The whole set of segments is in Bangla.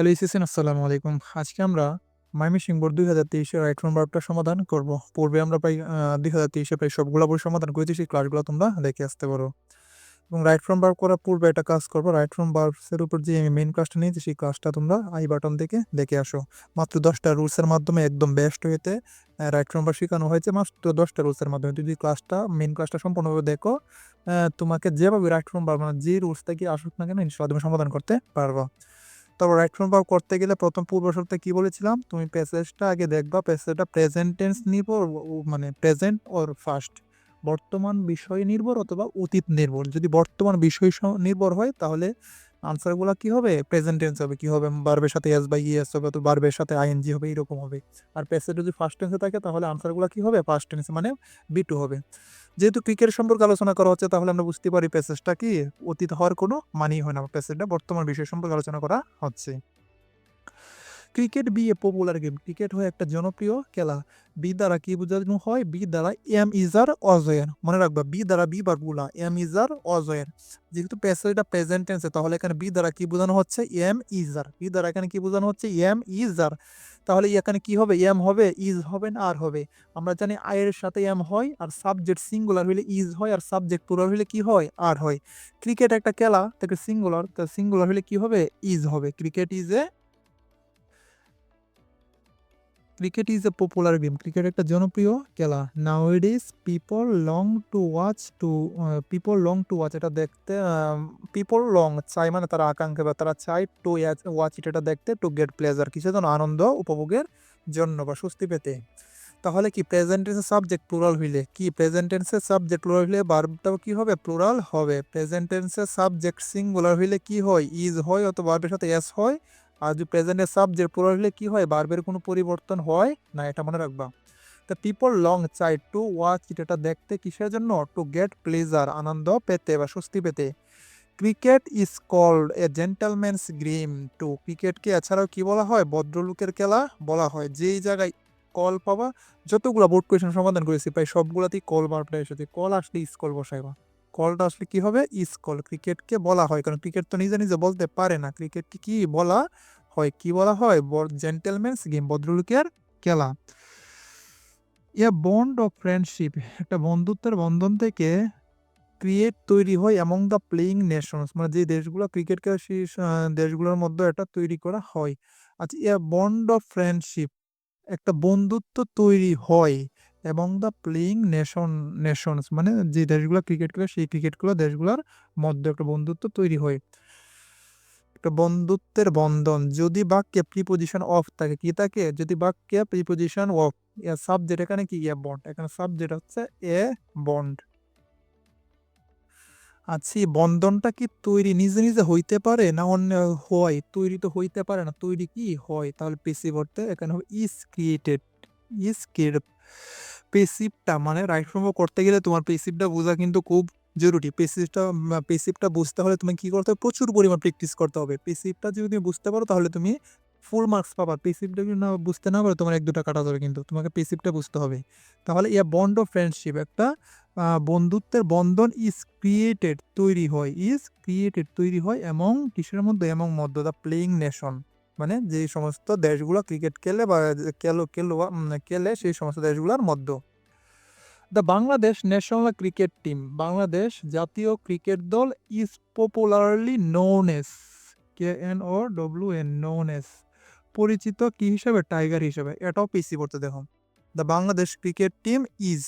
হ্যালো ইসিসিন আসসালামু আলাইকুম। আজকে আমরা ময়মনসিংহ বোর্ড ২০২৩ এর রাইট ফ্রম ভার্বটা সমাধান করব। পূর্বে আমরা প্রায় ২০২৩ এ প্রায় সবগুলা বই সমাধান করেছি, সেই ক্লাসগুলো তোমরা দেখে আসতে পারো। এবং রাইট ফ্রম ভার্ব করার পূর্বে একটা কাজ করবো, রাইট ফ্রম ভার্বস এর উপর যে আমি মেইন ক্লাসটা নিয়েছি সেই ক্লাসটা তোমরা আই বাটন থেকে দেখে আসো। মাত্র 10টা রুলসের মাধ্যমে একদম বেস্ট হয়েতে রাইট ফ্রম ভার্ব শেখানো হয়েছে মাত্র 10টা রুলসের মাধ্যমে। তুমি যদি মেইন ক্লাসটা সম্পূর্ণভাবে দেখো, তোমাকে যেভাবে রাইট ফ্রম ভার্ব মানে যে রুলস থেকে আসুক না কেন ইনশাআল্লাহ তুমি সমাধান করতে পারবা। তারপর রাইট ফ্রম ভার্ব করতে গেলে প্রথম পূর্ব শর্তে কি বলেছিলাম, তুমি প্যাসেজটা আগে দেখবা, প্যাসেজটা প্রেজেন্ট টেন্স নির্ভর, মানে প্রেজেন্ট অর ফার্স্ট, বর্তমান বিষয় নির্ভর অথবা অতীত নির্ভর। যদি বর্তমান বিষয় নির্ভর হয় তাহলে আনসারগুলো কি হবে, প্রেজেন্ট টেন্স হবে। কি হবে, ভার্বের সাথে এস বা ইএস হবে, তো ভার্বের সাথে আইএনজি হবে, এরকম হবে। আর প্যাসেজ যদি ফার্স্ট টেন্সে থাকে তাহলে আনসারগুলো কি হবে, ফার্স্ট টেন্স মানে বি2 হবে। যেহেতু ক্রিকেট সম্পর্কে আলোচনা করা হচ্ছে তাহলে আমরা বুঝতে পারি প্যাসেজটা কি অতীত হওয়ার কোনো মানেই হয় না, প্যাসেজটা বর্তমান বিষয় সম্পর্কে আলোচনা করা হচ্ছে। Cricket be a popular game, cricket হয় একটা জনপ্রিয় খেলা। বি দ্বারা কি বোঝানো হয়, বি দ্বারা এম ইজার অজয়ের, মনে রাখবা বি দ্বারা বি ভার্বগুলা এম ইজার অজয়ের। যেহেতু প্যাসেজটা প্রেজেন্ট টেন্সে তাহলে এখানে বি দ্বারা কি বোঝানো হচ্ছে, এম ইজার। বি দ্বারা এখানে কি বোঝানো হচ্ছে, এম ইজার। তাহলে এখানে কি হবে, এম হবে, ইজ হবে না আর হবে। আমরা জানি আয়ের সাথে এম হয়, আর সাবজেক্ট সিঙ্গুলার হইলে ইজ হয়, আর সাবজেক্ট প্লুরাল হইলে কি হয়, আর হয়। ক্রিকেট একটা খেলা, তাকে সিঙ্গুলার, তা সিঙ্গুলার হইলে কি হবে, ইজ হবে। Cricket is a popular game, cricket একটা জনপ্রিয় খেলা। নাউএডেজ পিপল লং টু ওয়াচ, এটা দেখতে, পিপল লং চাই মানে তারা আকাঙ্ক্ষা বা তারা চায়, টু ওয়াচ এটা দেখতে, টু গেট প্লেজার কিসের জন্য, আনন্দ উপভোগের জন্য বা স্বস্তি পেতে। তাহলে কি প্রেজেন্ট টেন্সের সাবজেক্ট প্লুরাল হইলে কি, প্রেজেন্ট টেন্সের সাবজেক্ট প্লুরাল হইলে ভার্বটাও কি হবে, প্লুরাল হবে। প্রেজেন্ট টেন্সের সাবজেক্ট সিঙ্গুলার হইলে কি হয়, ইজ হয় অথবা ভার্বের সাথে এস হয়। আর যদি প্রেজেন্টের সাবজেক্ট প্লুরাল হইলে কি হয়, ভার্বের কোনো পরিবর্তন হয় না, এটা মনে রাখবা। তা পিপল লং চাই টু ওয়াচ এটা দেখতে কিসের জন্য, টু গেট প্লেজার আনন্দ পেতে বা স্বস্তি পেতে। Cricket is called a gentleman's game too, ক্রিকেটকে এছাড়াও কি বলা হয়, ভদ্রলোকের খেলা বলা হয়। যেই জায়গায় কল পাবা, যতগুলো বোর্ড কোয়েশন সমাধান করেছি প্রায় সবগুলাতেই কল বারটা এসেছে, কল আসলে স্কল বসাইবা। কলটা আসলে কি হবে, স্কল। ক্রিকেটকে বলা হয়, কারণ ক্রিকেট তো নিজে নিজে বলতে পারে না, ক্রিকেটকে কি বলা হয়, কি বলা হয়, জেন্টলম্যানস গেম, ভদ্রলোকের খেলা। এ বন্ড অফ ফ্রেন্ডশিপ, একটা বন্ধুত্বের বন্ধন থেকে ক্রিয়েট তৈরি হয় অ্যামং দ্য প্লেইং নেশনস, মানে যে দেশগুলো ক্রিকেট খেলে সেই দেশগুলোর মধ্যে এটা তৈরি করা হয়। আচ্ছা, এ বন্ড অফ ফ্রেন্ডশিপ, একটা বন্ধুত্ব তৈরি হয় এবং দ্য প্লেইং নেশনস মানে যে দেশগুলো ক্রিকেট খেলে সেই ক্রিকেটগুলো দেশগুলোর মধ্যে একটা বন্ধুত্ব তৈরি হয়, একটা বন্ধুত্বের বন্ধন। যদি বাক্যে প্রিপোজিশন অফ থাকে, কি থাকে, যদি বাক্যে প্রিপোজিশন অফ, সাবজেক্ট এখানে কি, এ বন্ড, এখানে সাবজেক্ট হচ্ছে এ বন্ড। আচ্ছা, এই বন্ধনটা কি তৈরি নিজে নিজে হইতে পারে না অন্য হয়, তৈরি তো হইতে পারে না, তৈরি কি হয়, তাহলে পেসিভ অর্থে এখানে হবে ইজ ক্রিয়েটেড। ইজ ক্রিয়েটেড, পেসিভটা মানে রাইট ফর্ম করতে গেলে তোমার পেসিভটা বোঝা কিন্তু খুব জরুরি। পেসিভটা বুঝতে হলে তুমি কি করতে হবে, প্রচুর পরিমাণ প্র্যাকটিস করতে হবে। পেসিভটা যদি তুমি বুঝতে পারো তাহলে তুমি ফুল মার্কস পাবা। পেসিভটা যদি না বুঝতে না পারো তোমার 1-2টা কাটা যাবে, কিন্তু তোমাকে পেসিভটা বুঝতে হবে। তাহলে ইয়া বন্ড অফ ফ্রেন্ডশিপ, একটা বন্ধুত্বের বন্ধন ইজ ক্রিয়েটেড তৈরি হয়, ইজ ক্রিয়েটেড তৈরি হয় এবং কিসের মধ্যে, এবং মধ্য দ্য প্লেইং নেশন মানে যে সমস্ত দেশগুলো ক্রিকেট খেলে বা খেলে সেই সমস্ত দেশগুলোর মধ্যে। The Bangladesh national cricket team, Bangladesh জাতীয় ক্রিকেট দল is popularly known as, KNOWN, known as, পরিচিত কি হিসাবে, টাইগার হিসাবে। এটাও পিসি পড়তে দেখো। The Bangladesh cricket team is,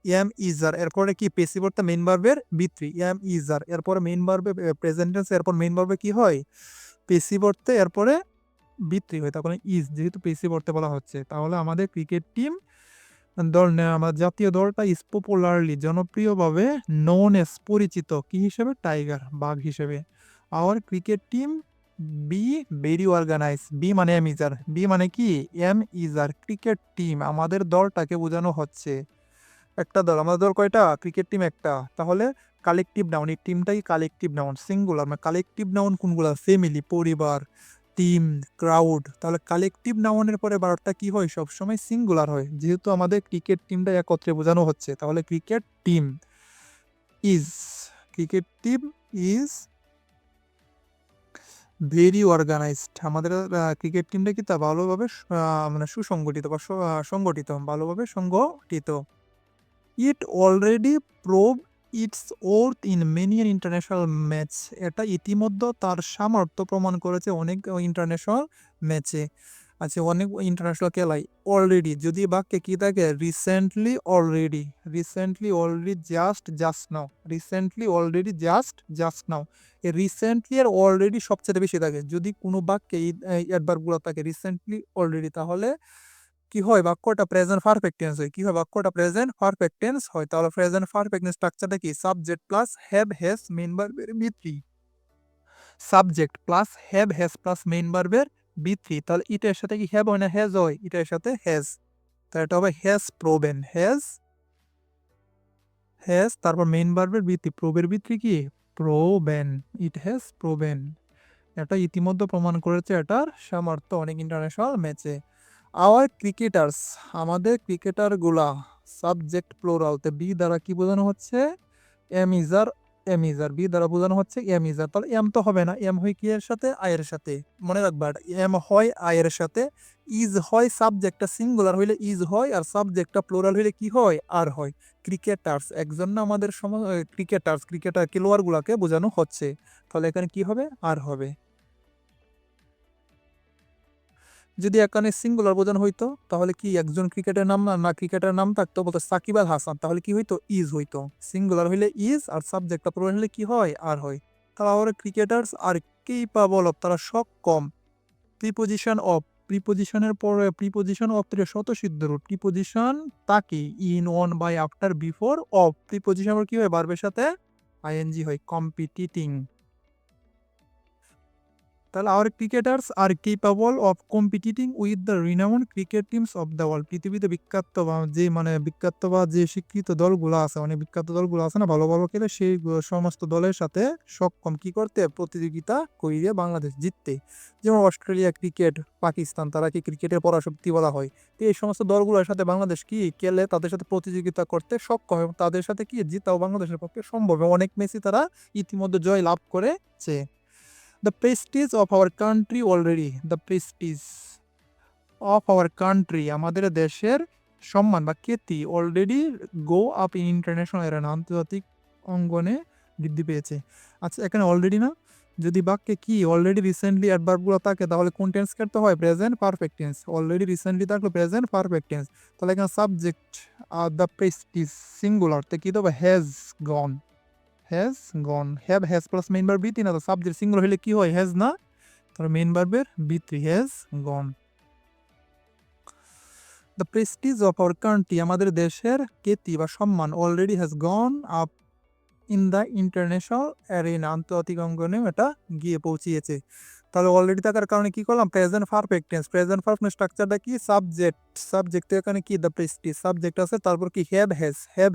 M ইজার, এরপরে কি পেসিভ অর্থে মেইন ভার্বের বি3, এম ইজার, এরপরে মেইন ভার্বে প্রেজেন্ট টেন্স, এরপর মেইন ভার্বে কি হয়, পেসিভ অর্থে এরপরে বি3 হয়, তখন ইজ, যেহেতু পেসিভ অর্থে বলা হচ্ছে। তাহলে আমাদের ক্রিকেট টিম আমার জাতীয় দলটা ইজ পপুলারলি জনপ্রিয়ভাবে, নোন এস পরিচিত কি হিসেবে, টাইগার বাঘ হিসেবে। Our cricket team be very organise, be মানে এম ইজার, বি মানে কি, এম ইজার, ক্রিকেট টিম আমাদের দলটাকে বোঝানো হচ্ছে। একটা দল, আমাদের দল কয়টা, ক্রিকেট টিম একটা, তাহলে কালেকটিভ নাউন, এই টিমটাই কালেকটিভ নাউন, সিঙ্গুলার মানে কালেকটিভ নাউন কোনগুলা, ফ্যামিলি পরিবার, টিম, ক্রাউড। তাহলে কালেকটিভ নাউনের পরে বারটা কি হয়, সবসময় সিঙ্গুলার হয়। যেহেতু আমাদের ক্রিকেট টিমটা একত্রে বোঝানো হচ্ছে তাহলে is cricket team is very organised. আমাদের ক্রিকেট টিমটা কি তা ভালোভাবে মানে সুসংগঠিত বা সংগঠিত, ভালোভাবে সংগঠিত। ইট already prove it's worth in many international match. এটা ইতিমধ্যে তার সামর্থ্য প্রমাণ করেছে অনেক ইন্টারন্যাশনাল ম্যাচে। আচ্ছা, অনেক ইন্টারন্যাশনাল খেলায়। অলরেডি যদি বাক্যে কি থাকে, recently already, recently already, just now, recently already, just now. এই রিসেন্টলি আর অলরেডি সবচেয়ে বেশি থাকে। যদি কোনো বাক্যে এই অ্যাডভার্বগুলো থাকে রিসেন্টলি অলরেডি, তাহলে কি হয়, বাক্যটা প্রেজেন্ট পারফেক্ট টেন্স হয়। কি হয়, বাক্যটা প্রেজেন্ট পারফেক্ট টেন্স হয়। তাহলে প্রেজেন্ট পারফেক্ট টেন্স স্ট্রাকচারটা কি, subject plus have has main ভার্বের বি3, subject plus have has plus main ভার্বের বি3। তাহলে এটার সাথে কি হ্যাভ হয় না হ্যাজ হয়, এটার সাথে হ্যাজ। তাহলে এটা হবে হ্যাজ প্রোভেন, হ্যাজ হ্যাজ, তারপর মেইন ভার্বের বি3, প্রোভের বি3 কি, প্রোভেন, ইট হ্যাজ প্রোভেন। এটা ইতিমধ্যে প্রমাণ করেছে এটার সামর্থ্য অনেক ইন্টারন্যাশনাল ম্যাচে। আওয়ার ক্রিকেটার্স, আমাদের ক্রিকেটারগুলা, সাবজেক্ট প্লোরালতে বি দ্বারা কি বোঝানো হচ্ছে, এমিজার, এমিজার, বি দ্বারা বোঝানো হচ্ছে এমিজার। তাহলে এম তো হবে না, এম হয় কি এর সাথে, আয়ের সাথে। মনে রাখবা, এম হয় আয়ের সাথে, ইজ হয়, সাবজেক্টটা সিঙ্গুলার হইলে ইজ হয়, আর সাবজেক্টটা প্লোরাল হইলে কি হয়, আর হয়। ক্রিকেটার্স, একজন না আমাদের ক্রিকেটার্স, ক্রিকেটার খেলোয়াড় গুলাকে বোঝানো হচ্ছে। তাহলে এখানে কি হবে, আর হবে। যদি এখানে সিঙ্গুলার বোঝানো হইতো, তাহলে কি একজন ক্রিকেটের নাম না, না ক্রিকেটের নাম থাকতো, বলতো সাকিব আল হাসান, তাহলে কি হইতো, ইজ হইতো। সিঙ্গুলার হইলে ইজ, আর সাবজেক্টটা প্লুরাল হইলে কি হয়, আর হয়। তাহলে ক্রিকেটার্স আর কেপাবল অফ, তারা সক্ষম। প্রিপোজিশন অফ, প্রিপোজিশনের পরে প্রিপোজিশন অফ থেকে স্বতঃসিদ্ধ রূপ, প্রিপোজিশন তাকে, in, on, by, after, before, of. Preposition কি হয়, ভার্বের সাথে আইএনজি হয়, কম্পিটিটিং। তাহলে our cricketers are capable of competing with the renowned cricket teams of the world. পৃথিবীতে বিখ্যাত বা যে মানে বিখ্যাত বা যে স্বীকৃত দলগুলো আছে, অনেক বিখ্যাত দলগুলো আছে না ভালো ভালো খেলে, সেই সমস্ত দলের সাথে সক্ষম কি করতে, প্রতিযোগিতা করিয়ে বাংলাদেশ জিততে। যেমন অস্ট্রেলিয়া ক্রিকেট, পাকিস্তান, তারা কি ক্রিকেটের পরাশক্তি বলা হয়। তো এই সমস্ত দলগুলোর সাথে বাংলাদেশ কি খেলে, তাদের সাথে প্রতিযোগিতা করতে সক্ষম এবং তাদের সাথে কি জিতাও বাংলাদেশের পক্ষে সম্ভব। এবং অনেক ম্যাচই তারা ইতিমধ্যে জয় লাভ করেছে। The prestige of our country already, the prestige of our country, আমাদের দেশের সম্মান বা খ্যাতি already go up in international arena, আন্তর্জাতিক অঙ্গনে বৃদ্ধি পেয়েছে। আচ্ছা, এখানে অলরেডি না, যদি বাক্যে কি অলরেডি রিসেন্টলি অ্যাডভার্বগুলো থাকে, তাহলে কোন টেন্স করতে হয়, present perfect tense. Already recently থাকলে প্রেজেন্ট পারফেক্ট টেন্স। তাহলে এখানে সাবজেক্ট দ্য প্রেস্টিজ সিঙ্গুলার, তে কি দেবো, has gone, has gone. Have has plus main verb বি3 না, তো সাবজেক্ট সিঙ্গুলার হলে কি হয়, হ্যাজ না, তাহলে মেইন ভার্বের বি3, has gone. The prestige of our country, আমাদের দেশের খ্যাতি বা সম্মান, already has gone up in the international arena, আন্তর্জাতিক অঙ্গনে এটা গিয়ে পৌঁছিয়েছে। তাহলে অলরেডি থাকার কারণে কি করলাম, present perfect tense. Present perfect স্ট্রাকচারটা কি, সাবজেক্ট, সাবজেক্ট এখানে কি, দ্য প্রেস্টিজ, সাবজেক্ট আছে, তারপর কি হ্যাভ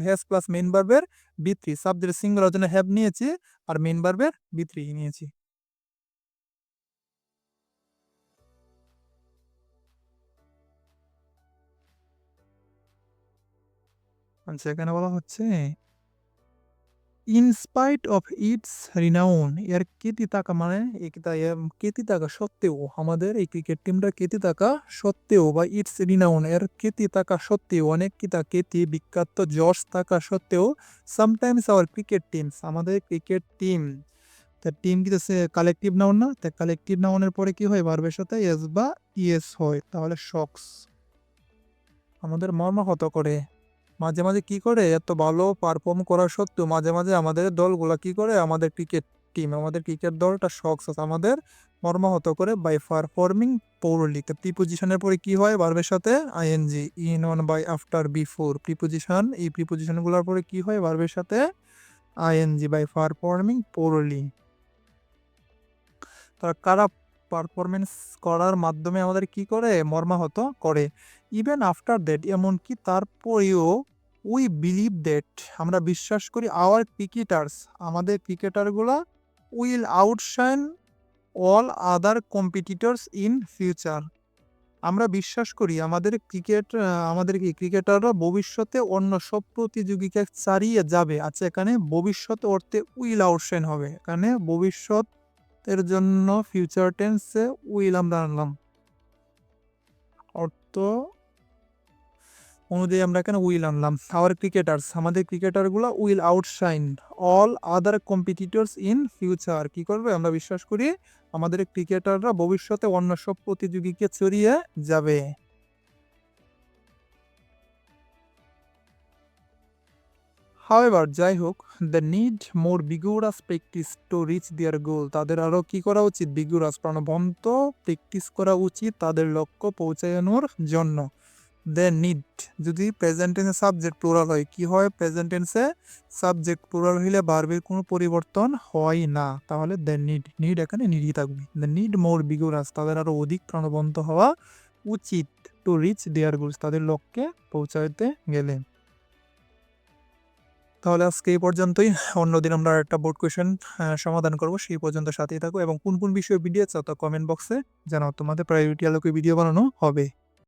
হ্যাজ প্লাস মেইন ভার্বের বি3, সাবজেক্ট সিঙ্গুলার জন্য হ্যাভ নিয়েছি, আর মেইন ভার্বের বি3 নিয়েছি। আচ্ছা, এখানে বলা হচ্ছে ইনস্পাইট অফ ইটস রিনাউন, এর খ্যাতি থাকা মানে খ্যাতি থাকা সত্ত্বেও, আমাদের এই ক্রিকেট টিমটা খ্যাতি থাকা সত্ত্বেও, বা ইটস রিনাউন, এর খ্যাতি থাকা সত্ত্বেও, অনেক খ্যাতি বিখ্যাত যশ থাকা সত্ত্বেও, সামটাইমস আওয়ার ক্রিকেট টিমস, আমাদের ক্রিকেট টিম, তা টিম কি কালেকটিভ নাউন না, তা কালেকটিভ নাউনের পরে কি হয়, ভার্বের সাথে এস বা ইএস হয়। তাহলে শক্স, আমাদের মর্মাহত করে। মাঝে মাঝে কি করে, এত ভালো পারফর্ম করা সত্ত্বেও মাঝে মাঝে আমাদের দলগুলা কি করে, আমাদের ক্রিকেট টিম, আমাদের ক্রিকেট দলটা শখস আমাদের মর্মাহত করে, বাই পারফর্মিং পোরলি। তো প্রিপোজিশনের পরে কি হয়, ভার্বের সাথে ING, in, on, by, after, before. Preposition, এই প্রিপোজিশনগুলোর পরে কি হয়, ভার্বের সাথে আইএনজি, বাই পারফর্মিং পোরলি। তারা খারাপ পারফরমেন্স করার মাধ্যমে আমাদের কি করে, মর্মাহত করে। ইভেন আফটার দ্যাট, এমনকি তারপরেও, উই বিলিভ দ্যাট, আমরা বিশ্বাস করি, আওয়ার ক্রিকেটার্স, আমাদের ক্রিকেটারগুলা, will outshine all other competitors in future. আমরা বিশ্বাস করি আমাদের কি ক্রিকেটাররা ভবিষ্যতে অন্য সব প্রতিযোগীকে ছাড়িয়ে যাবে। আচ্ছা, এখানে ভবিষ্যৎ অর্থে উইল আউটশাইন হবে, এখানে ভবিষ্যৎ এর জন্য ফিউচার টেন্সে উইল আমরা আনলাম, অর্থ অনুযায়ী আমরা এখানে উইল আনলাম। আওয়ার ক্রিকেটার্স, আমাদের ক্রিকেটারগুলো will outshine all other competitors in future. কি করবে? আমরা বিশ্বাস করি আমাদের ক্রিকেটাররা ভবিষ্যতে অন্য সব প্রতিযোগীকে ছড়িয়ে যাবে। হাওয়েভার, যাই হোক, the need more vigorous practice to reach their goal. তাদের আরও কি করা উচিত? বিগুরাস, প্রাণবন্ত প্র্যাকটিস করা উচিত তাদের লক্ষ্য পৌঁছানোর জন্য। দ্য নিড যদি প্রেজেন্ট টেন্সে সাবজেক্ট প্লুরাল হয়, কি হয়? প্রেজেন্ট টেন্সে সাবজেক্ট প্লুরাল হইলে ভার্বের কোনো পরিবর্তন হয় না, তাহলে দ্য নিড এখানে নিডই থাকবে। দ্য নিড মোর বিগুরাস, তাদের আরও অধিক প্রাণবন্ত হওয়া উচিত টু রিচ দেয়ার গোলস, তাদের লক্ষ্যে পৌঁছাতে গেলে। তাহলে আজকে এই পর্যন্তই। অন্যদিন আমরা একটা বোর্ড কোয়েশ্চেন সমাধান করব, সেই পর্যন্ত সাথেই থাকো এবং কোন কোন বিষয়ে ভিডিও চাও তা কমেন্ট বক্সে জানাও, তোমাদের প্রায়োরিটি আলোকে ভিডিও বানানো হবে।